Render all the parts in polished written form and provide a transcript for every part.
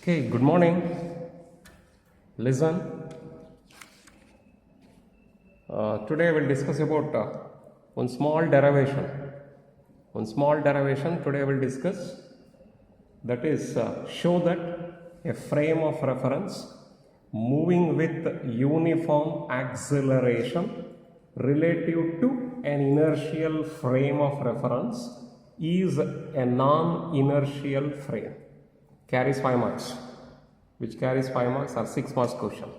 Okay, good morning. Listen. Today we'll discuss about one small derivation. One small derivation today we'll discuss, that is show that a frame of reference moving with uniform acceleration relative to an inertial frame of reference is a non-inertial frame. Carries 5 marks. Which carries 5 marks or 6 marks question.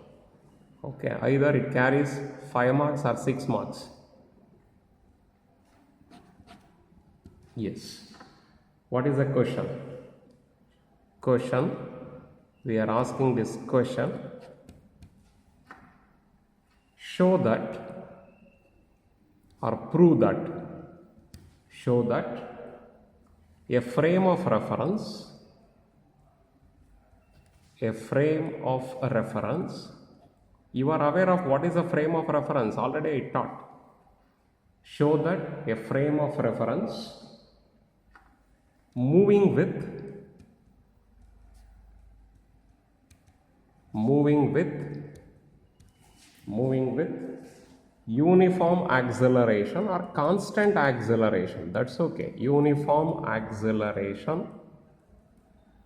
Okay, either it carries 5 marks or 6 marks. Yes. What is the question? Question. We are asking this question. Show that or prove that. Show that a frame of reference. A frame of reference. You are aware of what is a frame of reference. Already I taught. Show that a frame of reference moving with uniform acceleration or constant acceleration. That's okay. Uniform acceleration.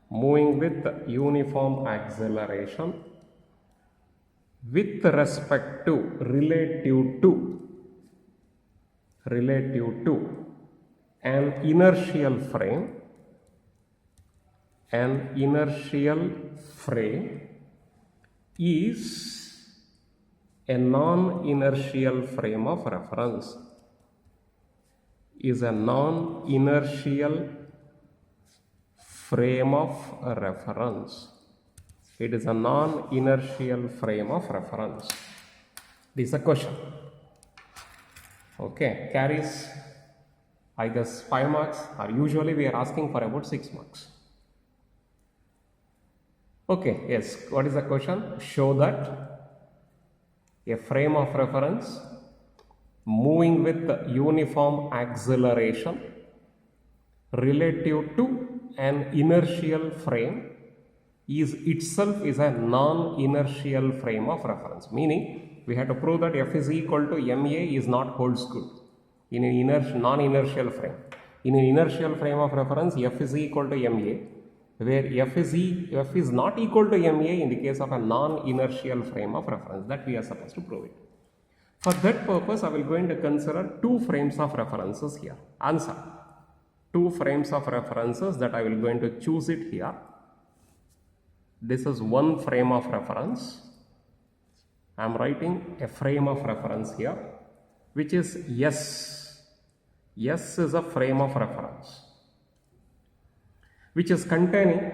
Moving with uniform acceleration with respect to relative to an inertial frame is a non-inertial frame of reference. Is a non-inertial frame of reference. It is a non-inertial frame of reference. This is a question. Okay, carries either 5 marks or usually we are asking for about 6 marks. Okay, yes, what is the question? Show that a frame of reference moving with uniform acceleration relative to an inertial frame is itself a non-inertial frame of reference. Meaning, we have to prove that F is equal to ma is not holds good in an non-inertial frame. In an inertial frame of reference, F is equal to ma, where F is not equal to ma in the case of a non-inertial frame of reference. That we are supposed to prove it. For that purpose, I will going to consider 2 frames of references here. Answer. 2 frames of references that I will going to choose it here. This is one frame of reference. I am writing a frame of reference here, which is S. S is a frame of reference, which is containing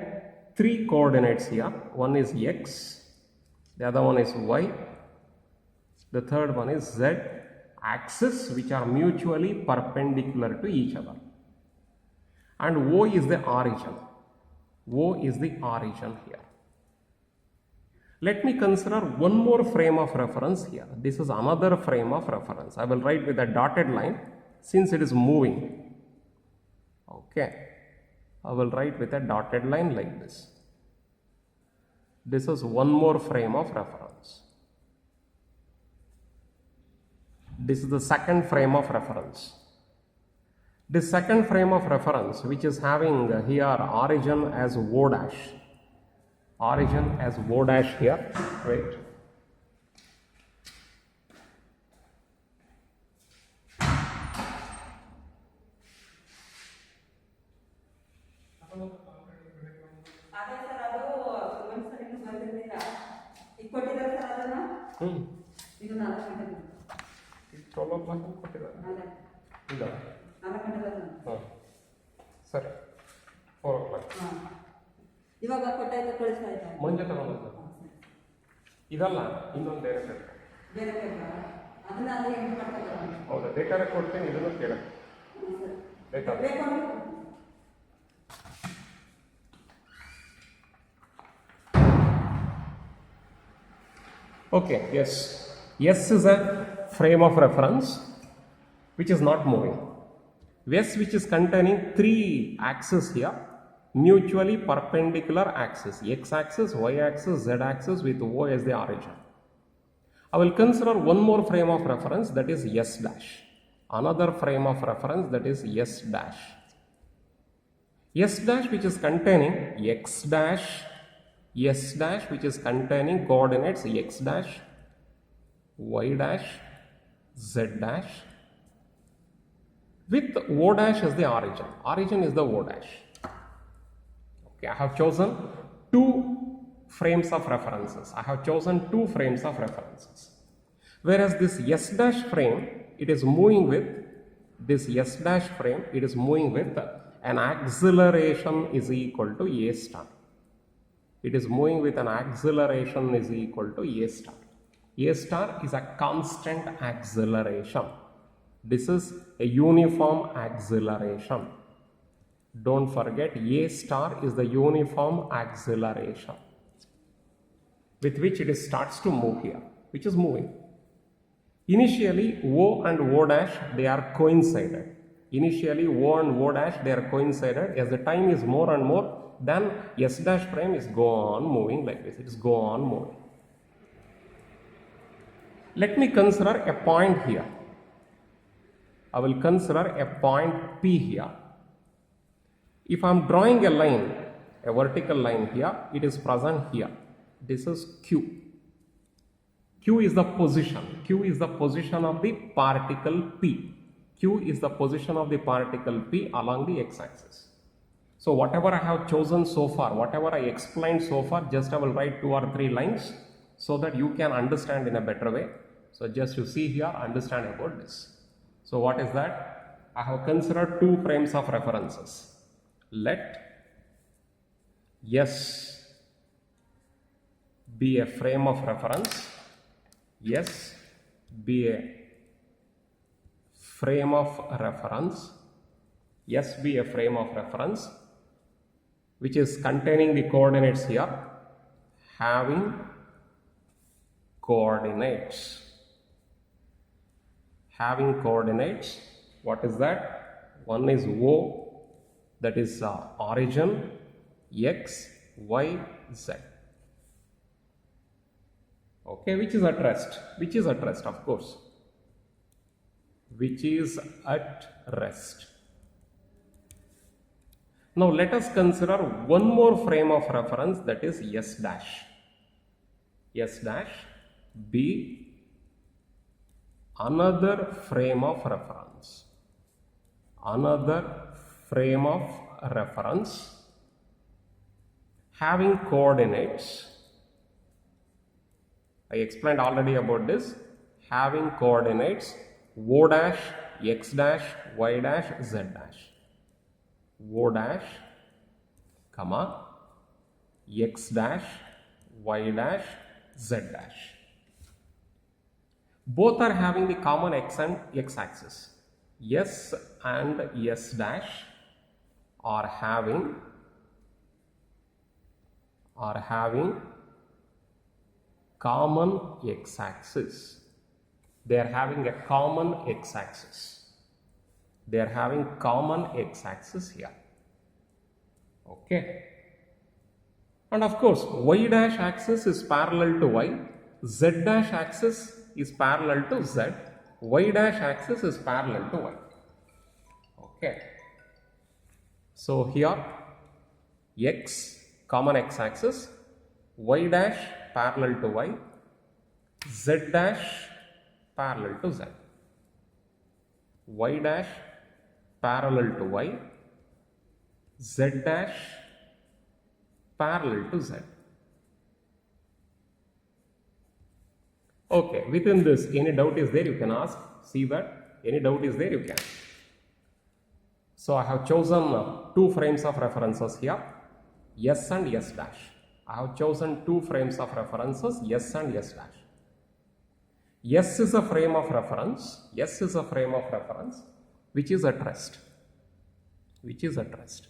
3 coordinates here. One is X, the other one is Y, the third one is Z axis, which are mutually perpendicular to each other. And O is the origin. O is the origin here. Let me consider one more frame of reference here. This is another frame of reference. I will write with a dotted line since it is moving. Okay. I will write with a dotted line like this. This is one more frame of reference. This is the second frame of reference. This second frame of reference, which is having here origin as O dash. Origin as O dash here. Right. ಸರಿ 4 o'clock. ಇವಾಗ ಕೊಟ್ಟಾಯ್ತು ಕಳಿಸ್ತಾ ಇದ್ದ ಮುಂಜೆ ತಗೊಂಡು ಇದಲ್ಲ ಇನ್ನೊಂದು ಬೇರೆ paper. ಬೇರೆ ಪೇಪರ್ ಅದನ್ನ ಅಲ್ಲಿ ಎಂಟು ಮಾಡ್ತಾರೆ. ಹೌದಾ, ಬೇಕಾದ್ರೆ ಕೊಡ್ತೀನಿ, ಇದನ್ನು ಕೇಳಕ್ಕೆ ಬೇಕಾದ್ರೆ. Okay, yes. S is a frame of reference which is not moving. S which is containing 3 axes here. mutually perpendicular axis, x-axis, y-axis, z-axis with O as the origin. I will consider one more frame of reference, that is S dash. Another frame of reference, that is S dash. S dash which is containing x dash, S dash which is containing coordinates x dash, y dash, z dash with O dash as the origin. Origin is the O dash. Okay, I have chosen two frames of references. I have chosen two frames of references. Whereas this S dash frame, it is moving with this S dash frame, it is moving with an acceleration is equal to A star. It is moving with an acceleration is equal to A star. A star is a constant acceleration. This is a uniform acceleration. Don't forget, A star is the uniform acceleration with which it starts to move here, which is moving. Initially, O and O dash, they are coincided. Initially, O and O dash, they are coincided. As the time is more and more, then S dash prime is go on moving like this. It is go on moving. Let me consider a point here. I will consider a point P here. If I am drawing a line, a vertical line here, it is present here. This is Q. Q is the position. Q is the position of the particle P. Q is the position of the particle P along the x-axis. So whatever I have chosen so far, whatever I explained so far, just I will write 2 or 3 lines so that you can understand in a better way. So just you see here, understand about this. So what is that? I have considered 2 frames of references. Let S be a frame of reference. S be a frame of reference. S be a frame of reference which is containing the coordinates here, having coordinates. Having coordinates, what is that? One is O, that is origin, x, y, z. Okay, which is at rest. Which is at rest, of course. Which is at rest. Now let us consider one more frame of reference, that is S dash. S dash be another frame of reference. Another frame of reference having coordinates. I explained already about this. Having coordinates O dash, x dash, y dash, z dash. O dash, comma, x dash, y dash, z dash. Both are having the common x and x axis. S and S dash are having common x axis. They are having a common x axis. They are having common x axis here. Okay. And of course, y dash axis is parallel to y, z dash axis is parallel to z, y dash axis is parallel to y. Okay. So here x, common x axis, y dash parallel to y, z dash parallel to z, y dash parallel to y, z dash parallel to z. Okay, within this, any doubt is there, you can ask. See that? Any doubt is there, you can. So I have chosen 2 frames of references here, S and S dash. I have chosen 2 frames of references, S and S dash. S is a frame of reference. S is a frame of reference which is at rest. Which is at rest.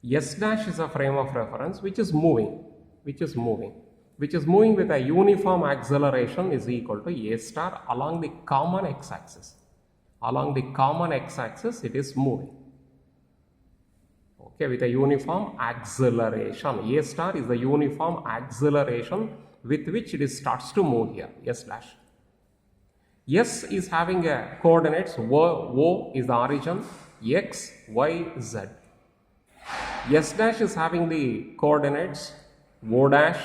S dash is a frame of reference which is moving. Which is moving with a uniform acceleration is equal to A star along the common x-axis. Along the common x-axis it is moving. Okay, with a uniform acceleration. A star is the uniform acceleration with which it starts to move here, S dash. S is having a coordinates, O is the origin, X, Y, Z. S dash is having the coordinates, O dash,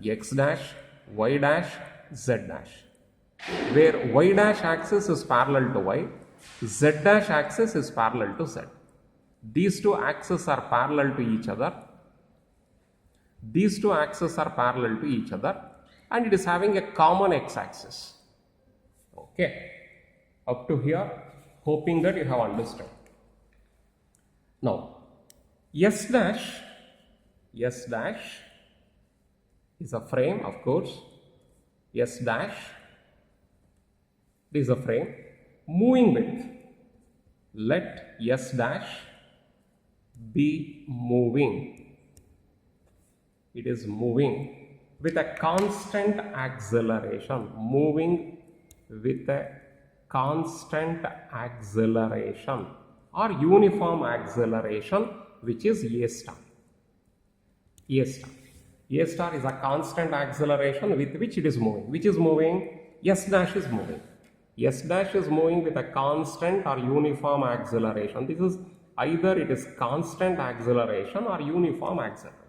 X dash, Y dash, Z dash. Where Y dash axis is parallel to Y, Z dash axis is parallel to Z. These two axes are parallel to each other. These two axes are parallel to each other, and it is having a common X axis. Okay, up to here, hoping that you have understood. Now, S dash is a frame, of course. S dash is a frame moving with, let S dash be moving. It is moving with a constant acceleration, moving with a constant acceleration or uniform acceleration, which is A star. A star. A star is a constant acceleration with which it is moving. Which is moving? S dash is moving. S dash is moving with a constant or uniform acceleration. This is either it is constant acceleration or uniform acceleration.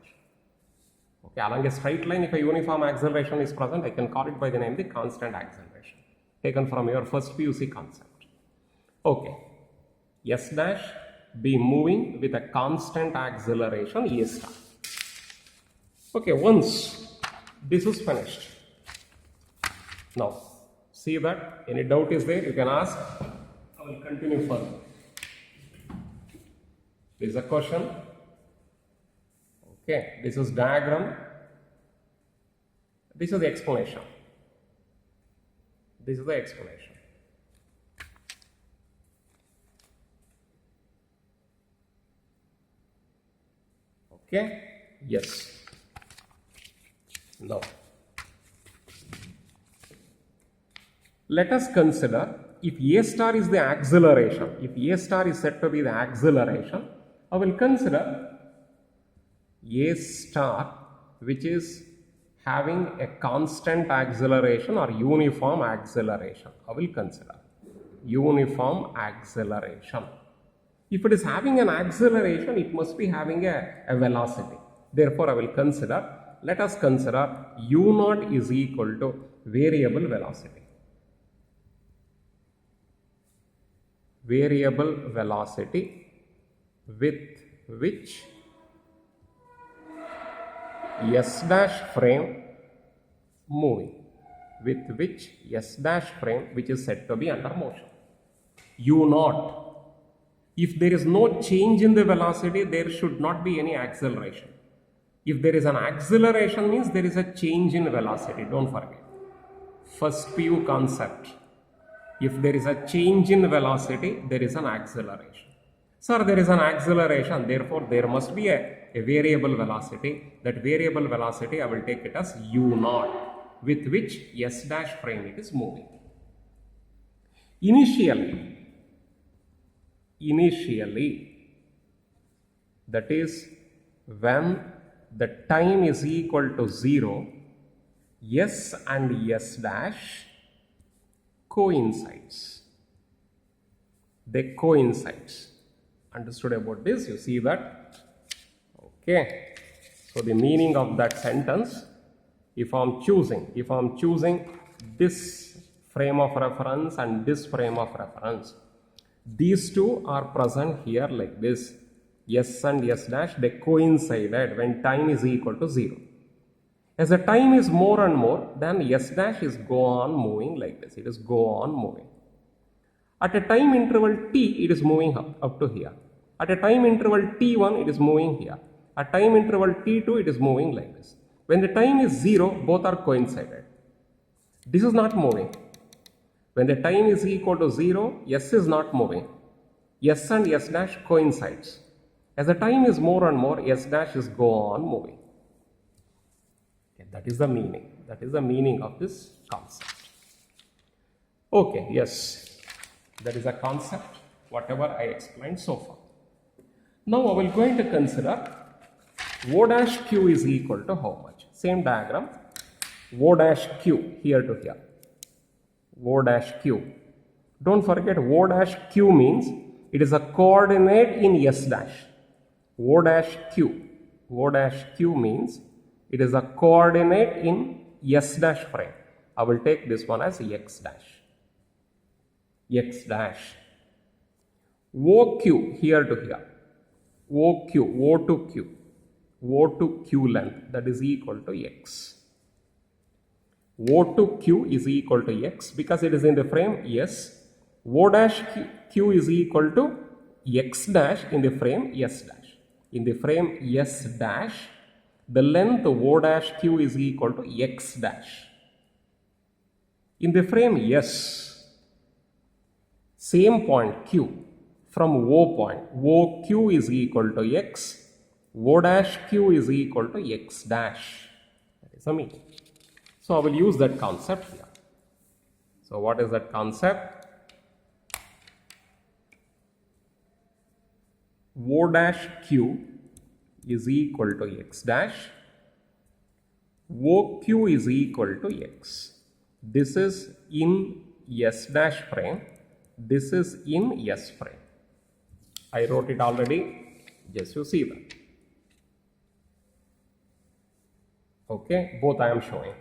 Okay, along a straight line, if a uniform acceleration is present, I can call it by the name the constant acceleration, taken from your first PUC concept. Okay, S dash be moving with a constant acceleration A star. Okay, once this is finished, now see that any doubt is there, you can ask. I will continue further. This is a question. Okay, this is diagram. This is the explanation. This is the explanation. Okay, yes. Now, let us consider if A star is the acceleration, if A star is said to be the acceleration, I will consider A star which is having a constant acceleration or uniform acceleration. I will consider uniform acceleration. If it is having an acceleration, it must be having a velocity. Therefore, I will consider, let us consider u0 is equal to variable velocity. Variable velocity with which S dash frame moving, with which S dash frame which is said to be under motion. u0. If there is no change in the velocity, there should not be any acceleration. If there is an acceleration, means there is a change in velocity. Don't forget. First PU concept. If there is a change in velocity, there is an acceleration. Sir, there is an acceleration, therefore there must be a variable velocity. That variable velocity, I will take it as u0, with which S dash frame it is moving. Initially, that is when the time is equal to 0, S and S dash coincides. They coincide. Understood about this? You see that? Okay. So the meaning of that sentence, if I'm choosing this frame of reference and this frame of reference, these two are present here like this. S and S dash, they coincided when time is equal to 0. As the time is more and more, then S dash is go on moving like this. It is go on moving. At a time interval t, it is moving up to here. At a time interval t1, it is moving here. At time interval t2, it is moving like this. When the time is 0, both are coincided. This is not moving. When the time is equal to 0, S is not moving. S and S dash coincides. As the time is more and more, S dash is go on moving. Okay, that is the meaning. That is the meaning of this concept. Okay, yes. That is a concept, whatever I explained so far. Now I will going to consider O dash Q is equal to how much? Same diagram. O dash Q here to here. O dash Q. Don't forget O dash Q means it is a coordinate in S dash. O dash Q. O dash Q means it is a coordinate in S dash frame. I will take this one as X dash. X dash. OQ here to here. OQ, O to Q. O to Q length, that is equal to X. O to Q is equal to X because it is in the frame S. O dash Q is equal to X dash in the frame S dash. In the frame S dash, the length O dash Q is equal to X dash. In the frame S, same point Q, from O point, OQ is equal to X, O dash Q is equal to X dash. That is the meaning. So I will use that concept here. So what is that concept? O dash Q is equal to X dash. OQ is equal to X. This is in S dash frame. This is in S frame. I wrote it already. Just you see that. Okay, both I am showing.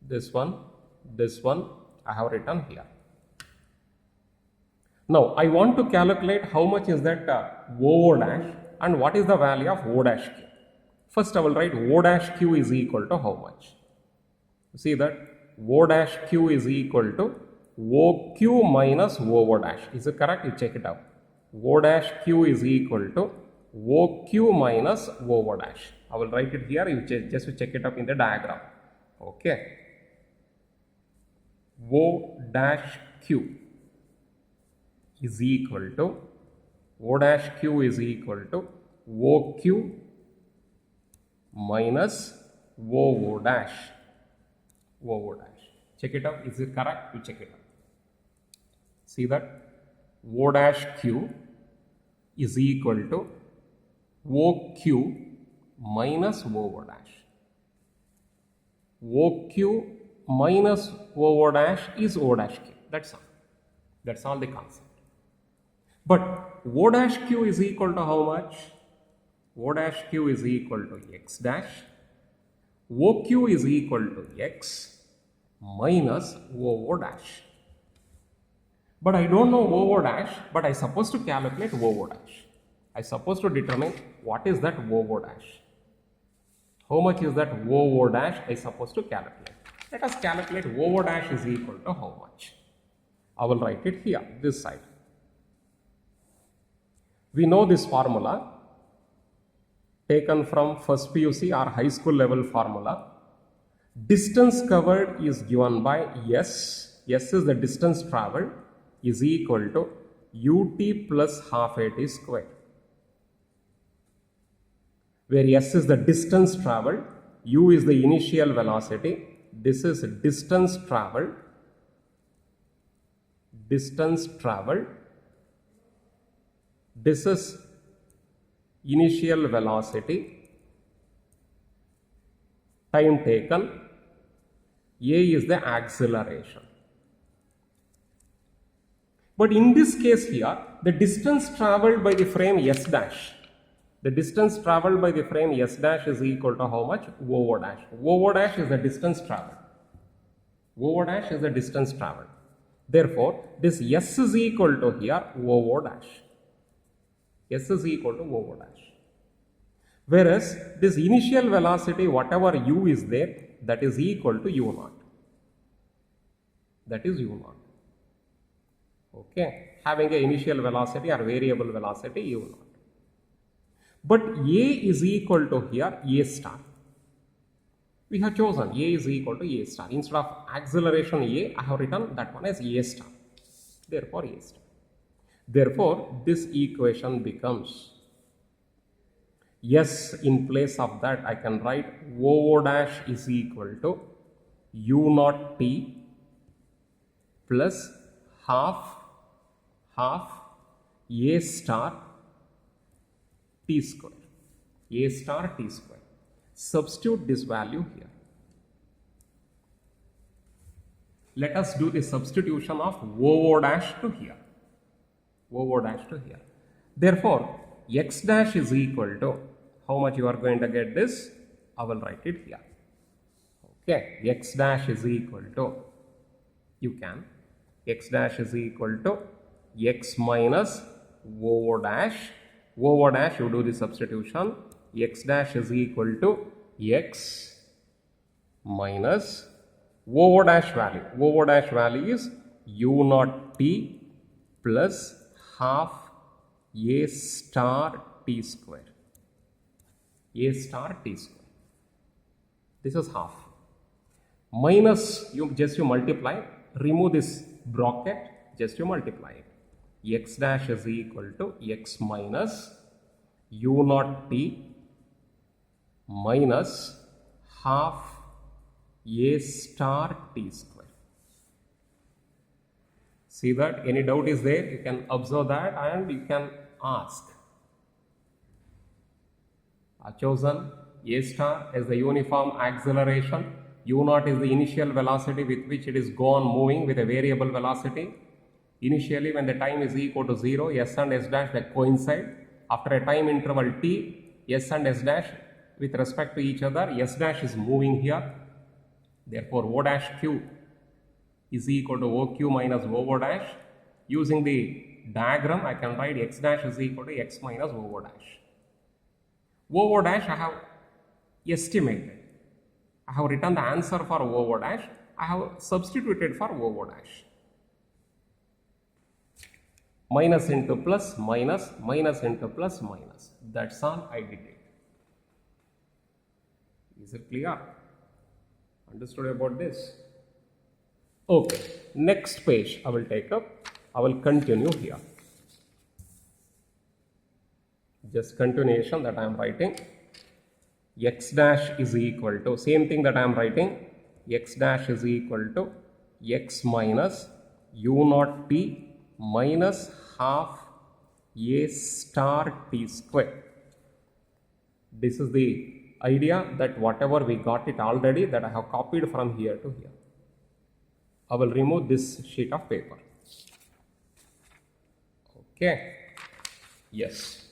This one, I have written here. Now, I want to calculate how much is that O dash and what is the value of O dash Q. First, I will write O dash Q is equal to how much? You see that O dash Q is equal to OQ minus O dash. Is it correct? You check it out. O dash Q is equal to OQ minus O dash. I will write it here. You just check it up in the diagram. Okay. O dash Q is equal to O dash Q is equal to OQ minus O dash. O dash. Check it out. Is it correct? You check it out. See that O dash Q is equal to OQ minus O dash. OQ minus O dash is O dash Q. That's all. That's all the concept. But O dash Q is equal to how much? O dash Q is equal to X dash. OQ is equal to X minus O dash. But I don't know O dash, but I supposed to calculate O dash. I supposed to determine what is that O dash. How much is that O dash I supposed to calculate. Let us calculate O dash is equal to how much. I will write it here, this side. We know this formula taken from first PUC or high school level formula. Distance covered is given by S. S is the distance traveled is equal to UT plus half AT square. Where S is the distance traveled, U is the initial velocity. This is distance traveled. Distance traveled. This is initial velocity. Time taken. A is the acceleration. But in this case here, the distance traveled by the frame S dash. The distance traveled by the frame S dash is equal to how much? O dash. O dash is the distance traveled. O dash is the distance traveled. Therefore, this S is equal to here O dash. S is equal to O dash. Whereas this initial velocity, whatever U is there, that is equal to U naught. That is U naught. Okay. Having an initial velocity or variable velocity U naught. But A is equal to here A star. We have chosen A is equal to A star. Instead of acceleration A, I have written that one as A star. Therefore, A star. Therefore, this equation becomes S. In place of that, I can write O dash is equal to U naught T plus half a star t square. A star t square. Substitute this value here. Let us do the substitution of OO dash to here. OO dash to here. Therefore, x dash is equal to, how much you are going to get this? I will write it here. Okay, x dash is equal to, x dash is equal to x minus OO dash. OO dash, you do the substitution. X dash is equal to x minus OO dash value. OO dash value is u naught t plus half a star t square. A star t square. This is half. Minus, you multiply. Remove this bracket, just you multiply it. X dash is equal to x minus u naught t minus half a star t square. See that? Any doubt is there? You can observe that and you can ask. I chosen a star as the uniform acceleration. U naught is the initial velocity with which it is gone moving with a variable velocity. Initially, when the time is equal to 0, s and s dash they coincide. After a time interval t, s and s dash with respect to each other, s dash is moving here. Therefore, O dash q is equal to OQ minus OO dash. Using the diagram, I can write x dash is equal to x minus OO dash. OO dash I have estimated. I have written the answer for OO dash. I have substituted for OO dash. Minus into plus, minus, minus into plus, minus. That's all I did it. Is it clear? Understood about this? Okay. Next page I will take up. I will continue here. Just continuation that I am writing. X dash is equal to, same thing that I am writing. X dash is equal to x minus u naught t minus half a star t square. This is the idea that whatever we got it already, that I have copied from here to here. I will remove this sheet of paper. Okay. Yes.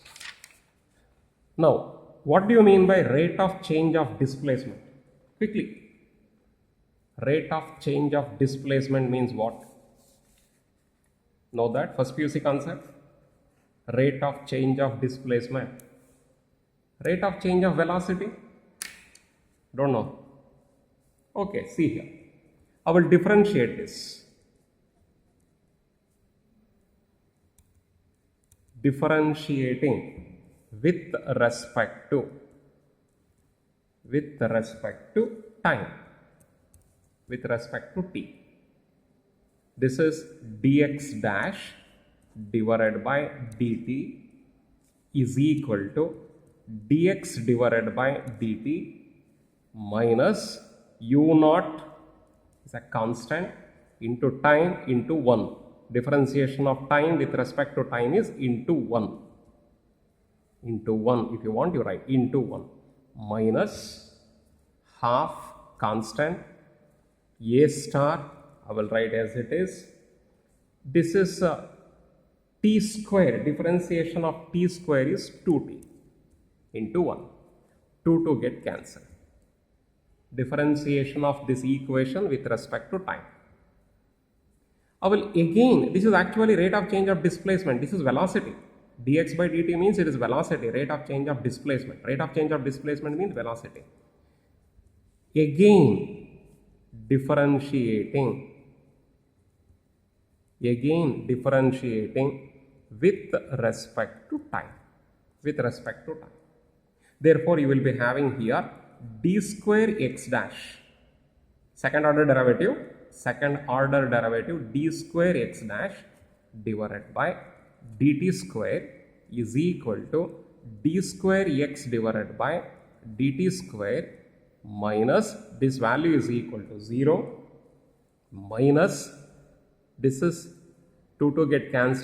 Now, what do you mean by rate of change of displacement? Quickly. Rate of change of displacement means what? Know that? First PUC concept. Rate of change of displacement. Rate of change of velocity? Don't know. Okay, see here. I will differentiate this. Differentiating with respect to time, with respect to t. This is dx dash divided by dt is equal to dx divided by dt minus u naught is a constant into time into 1. Differentiation of time with respect to time is into 1. Into 1. If you want, you write into 1 minus half constant a star. I will write as it is. This is t square. Differentiation of t square is 2t into 1. 2 get cancelled. Differentiation of this equation with respect to time. I will again, this is actually rate of change of displacement. This is velocity. Dx by dt means it is velocity, rate of change of displacement. Rate of change of displacement means velocity. Again, differentiating with respect to time. With respect to time. Therefore, you will be having here d square x dash. Second order derivative d square x dash divided by dt square is equal to d square x divided by dt square minus this value is equal to 0 minus this is 2 get cancelled.